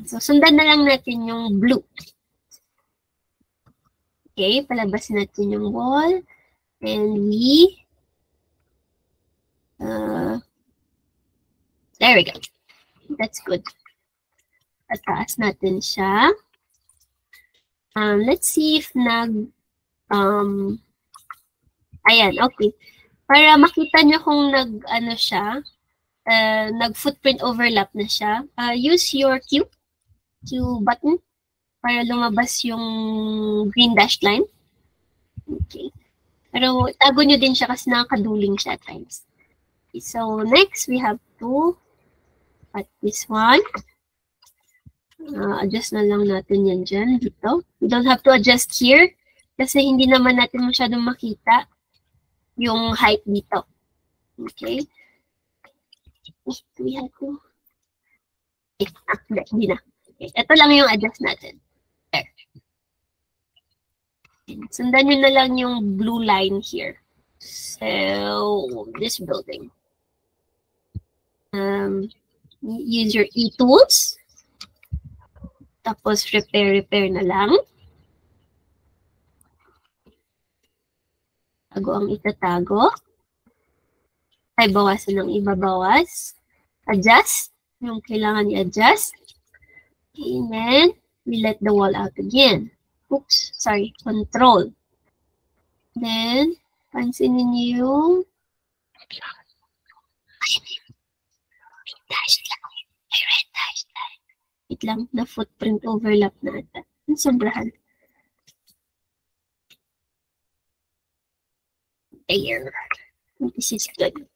So, sundan na lang natin yung blue. Okay, palabas natin yung wall. And we, there we go. That's good. Ataas natin siya. Let's see if ayan, okay. Para makita nyo kung nag-footprint overlap na siya, use your Q button para lumabas yung green dashed line. Okay. Pero tago nyo din siya kasi nakakaduling siya at times. Okay, so next, we have to cut this one. Adjust na lang natin yan dyan, dito. We don't have to adjust here kasi hindi naman natin masyadong makita yung height dito. Okay. We have to... hindi na. Okay. Ito lang yung adjust natin. There. Sundan nyo na lang yung blue line here. So, this building. Use your e-tools. Tapos, repair na lang. Tago ang itatago. Ay, bawasan ng ibabawas. Adjust. Yung kailangan i-adjust. And then, we let the wall out again. Oops, sorry, control. Then, pansinin niyo yung dashed line. May red dashed line. Wait lang, na footprint overlap na ata. Ang sobrahan. There. This is good.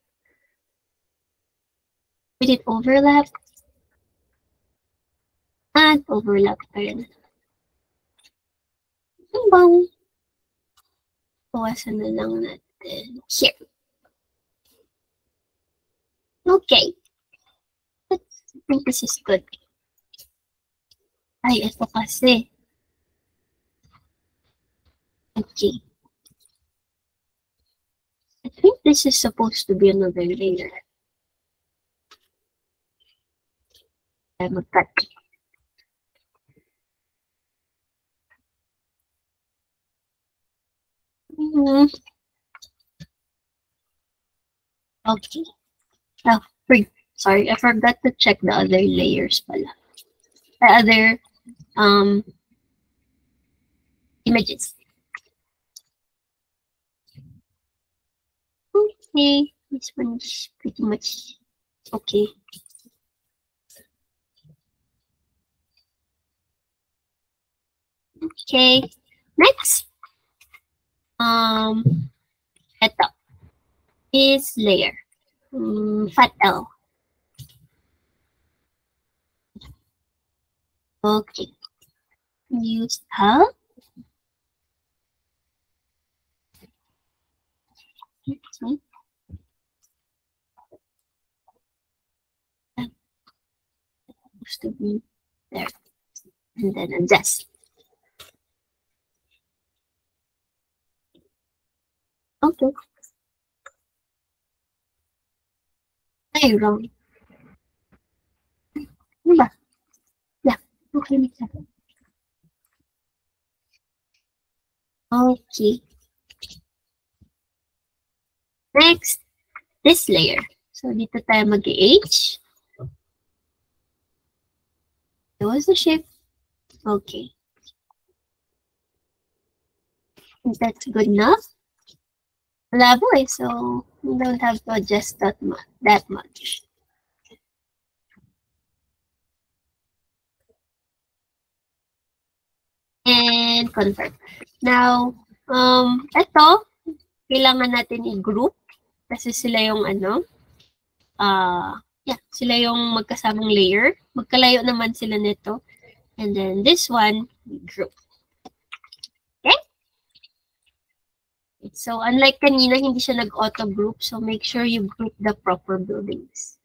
Did it overlap? And overlap pa rin. Bang. Bawasan na lang natin. Here. Okay. I think this is good. Ay, ito kasi. Okay. I think this is supposed to be another layer. I'm a cut. Okay. Oh, sorry, I forgot to check the other layers pala. The other images. Okay, this one is pretty much okay. Okay, next. Ito is layer. Fat L. Okay. Use L. Okay. Supposed to be there. And then adjust. Okay. Ay, wrong. Ano ba? Yeah. Okay. Okay. Next, this layer. So, dito tayo mag-H. That was the shape. Okay. That's good enough. Malabo eh, so you don't have to adjust that much. And confirm. Now, ito, kailangan natin i-group kasi sila yung sila yung magkasamang layer. Magkalayo naman sila nito. And then this one, we group. Okay? So, unlike kanina, hindi siya nag-auto group. So, make sure you group the proper buildings.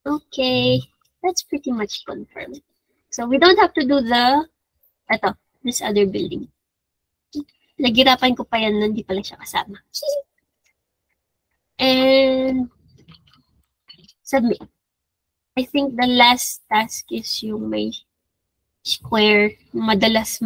Okay. That's pretty much confirmed. So, we don't have to do this other building. Naghirapan ko pa yan, hindi pala siya kasama. And submit. I think the last task is yung may square, madalas